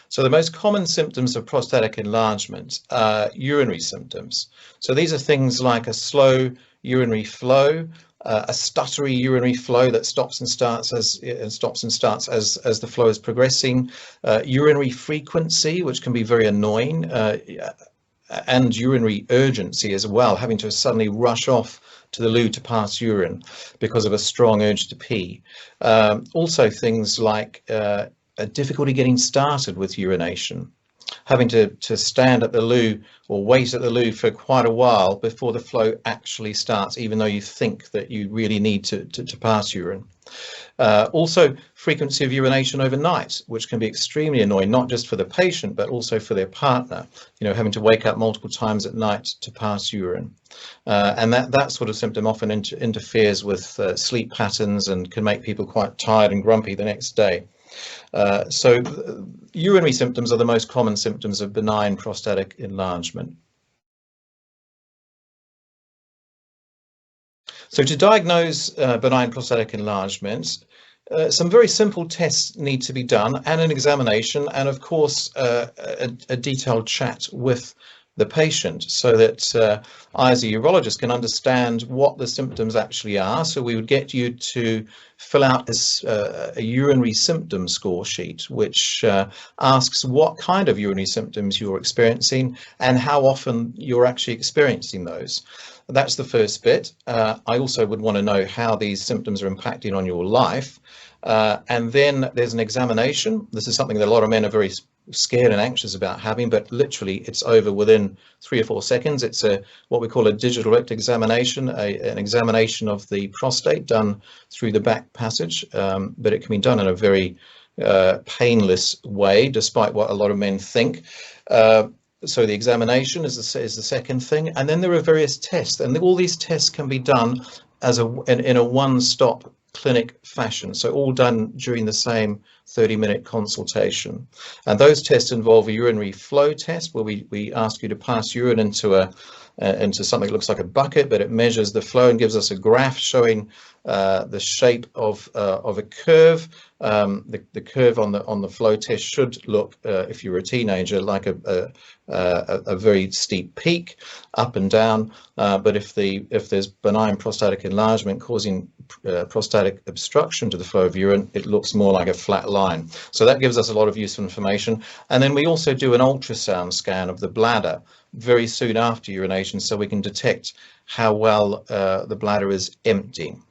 So the most common symptoms of prostatic enlargement are urinary symptoms. So these are things like a slow urinary flow, a stuttery urinary flow that stops and starts as the flow is progressing, urinary frequency, which can be very annoying, and urinary urgency as well, having to suddenly rush off to the loo to pass urine because of a strong urge to pee. Also things like a difficulty getting started with urination, having to stand at the loo or wait at the loo for quite a while before the flow actually starts, even though you think that you really need to pass urine. Also frequency of urination overnight, which can be extremely annoying, not just for the patient, but also for their partner, having to wake up multiple times at night to pass urine. And that sort of symptom often interferes with sleep patterns and can make people quite tired and grumpy the next day. So urinary symptoms are the most common symptoms of benign prostatic enlargement. So to diagnose benign prostatic enlargement, some very simple tests need to be done, and an examination, and of course a detailed chat with the patient, so that I as a urologist can understand what the symptoms actually are. So we would get you to fill out a urinary symptom score sheet, which asks what kind of urinary symptoms you're experiencing and how often you're actually experiencing those. That's the first bit. I also would want to know how these symptoms are impacting on your life. And then there's an examination. This is something that a lot of men are very scared and anxious about having, but literally it's over within 3 or 4 seconds. It's what we call a digital rectal examination, an examination of the prostate done through the back passage, but it can be done in a very painless way, despite what a lot of men think. So the examination is the second thing, and then there are various tests, and all these tests can be done in a one-stop clinic fashion, so all done during the same 30-minute consultation. And those tests involve a urinary flow test, where we ask you to pass urine into something that looks like a bucket, but it measures the flow and gives us a graph showing the shape of a curve. The curve on the flow test should look, if you're a teenager, like a very steep peak up and down, but if there's benign prostatic enlargement causing prostatic obstruction to the flow of urine, it looks more like a flat line. So that gives us a lot of useful information. And then we also do an ultrasound scan of the bladder very soon after urination, so we can detect how well the bladder is emptying.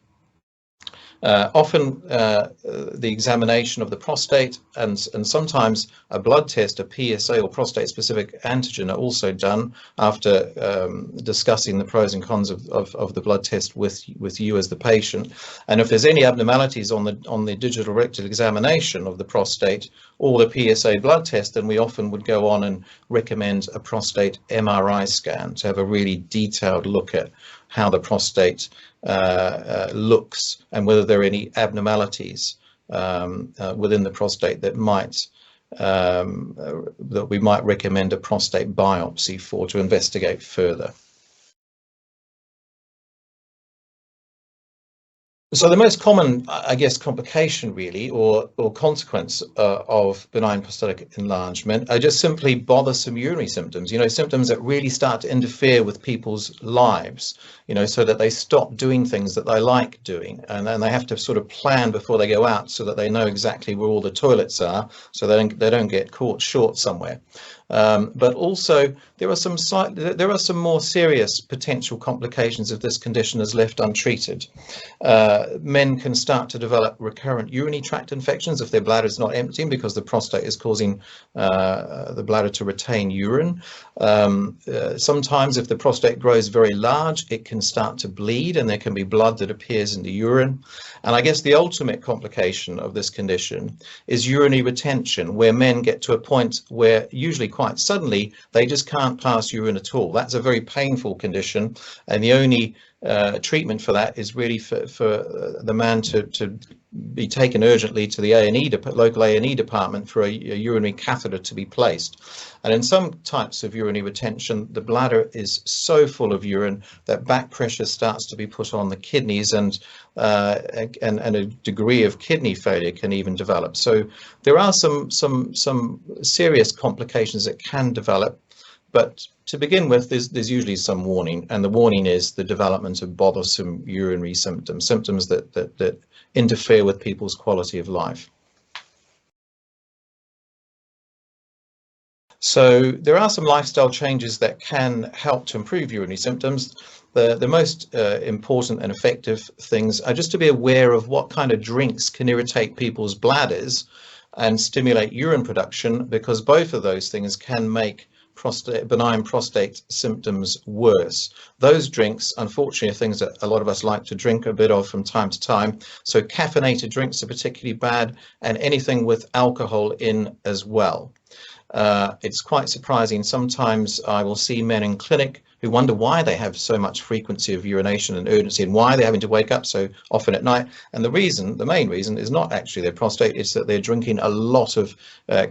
Often the examination of the prostate and sometimes a blood test, a PSA or prostate-specific antigen, are also done after discussing the pros and cons of the blood test with you as the patient. And if there's any abnormalities on the digital rectal examination of the prostate or the PSA blood test, then we often would go on and recommend a prostate MRI scan to have a really detailed look at how the prostate looks and whether there are any abnormalities within the prostate that we might recommend a prostate biopsy for to investigate further. So the most common, I guess, complication really, or consequence of benign prostatic enlargement are just simply bothersome urinary symptoms, symptoms that really start to interfere with people's lives, so that they stop doing things that they like doing, and then they have to sort of plan before they go out so that they know exactly where all the toilets are, so they don't get caught short somewhere. But also there are some more serious potential complications if this condition is left untreated. Men can start to develop recurrent urinary tract infections if their bladder is not emptying, because the prostate is causing the bladder to retain urine. Sometimes if the prostate grows very large, it can start to bleed and there can be blood that appears in the urine. And I guess the ultimate complication of this condition is urinary retention, where men get to a point where usually quite suddenly they just can't pass urine at all. That's a very painful condition, and the only treatment for that is really for the man to be taken urgently to the A&E, local A&E department for a urinary catheter to be placed. And in some types of urinary retention, the bladder is so full of urine that back pressure starts to be put on the kidneys, and a degree of kidney failure can even develop. So there are some serious complications that can develop. But to begin with, there's usually some warning, and the warning is the development of bothersome urinary symptoms that interfere with people's quality of life. So there are some lifestyle changes that can help to improve urinary symptoms. The most important and effective things are just to be aware of what kind of drinks can irritate people's bladders and stimulate urine production, because both of those things can make benign prostate symptoms worse. Those drinks, unfortunately, are things that a lot of us like to drink a bit of from time to time. So caffeinated drinks are particularly bad, and anything with alcohol in as well. It's quite surprising. Sometimes I will see men in clinic who wonder why they have so much frequency of urination and urgency, and why they're having to wake up so often at night. And the main reason is not actually their prostate, it's that they're drinking a lot of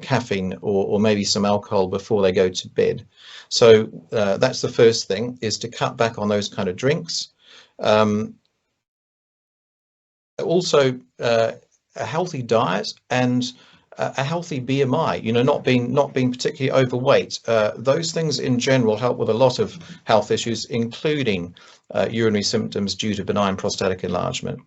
caffeine or maybe some alcohol before they go to bed. So that's the first thing, is to cut back on those kind of drinks. Also, a healthy diet and a healthy BMI, not being particularly overweight. Those things in general help with a lot of health issues, including urinary symptoms due to benign prostatic enlargement.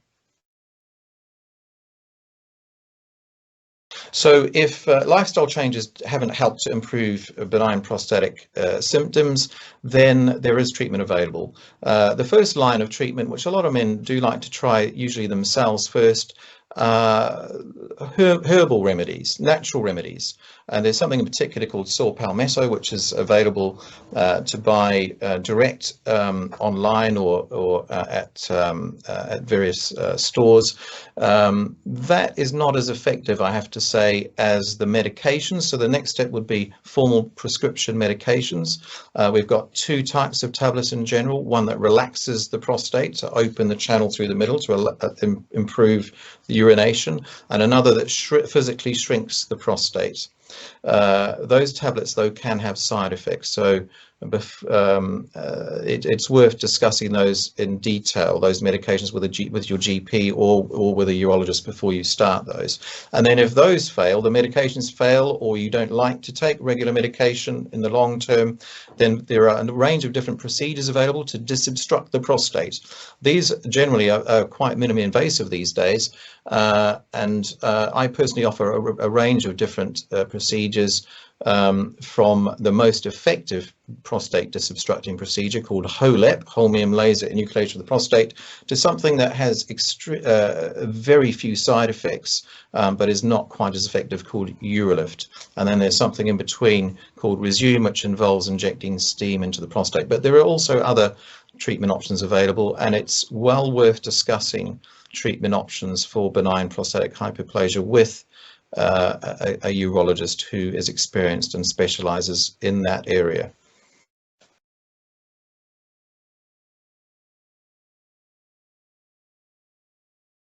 So if lifestyle changes haven't helped to improve benign prostatic symptoms, then there is treatment available. The first line of treatment, which a lot of men do like to try usually themselves first, herbal remedies, natural remedies. And there's something in particular called saw palmetto, which is available to buy direct online or at various stores. That is not as effective, I have to say, as the medications. So the next step would be formal prescription medications. We've got two types of tablets in general, one that relaxes the prostate to open the channel through the middle to improve the urination, and another that physically shrinks the prostate. Those tablets, though, can have side effects, so it's worth discussing those in detail, those medications with your GP or with a urologist before you start those. And then if those fail, the medications fail, or you don't like to take regular medication in the long term, then there are a range of different procedures available to disobstruct the prostate. These generally are quite minimally invasive these days, and I personally offer a range of different procedures, from the most effective prostate disobstructing procedure called HOLEP, holmium laser enucleation of the prostate, to something that has very few side effects, but is not quite as effective, called Urolift. And then there's something in between called Resume, which involves injecting steam into the prostate. But there are also other treatment options available, and it's well worth discussing treatment options for benign prostatic hyperplasia with a urologist who is experienced and specializes in that area.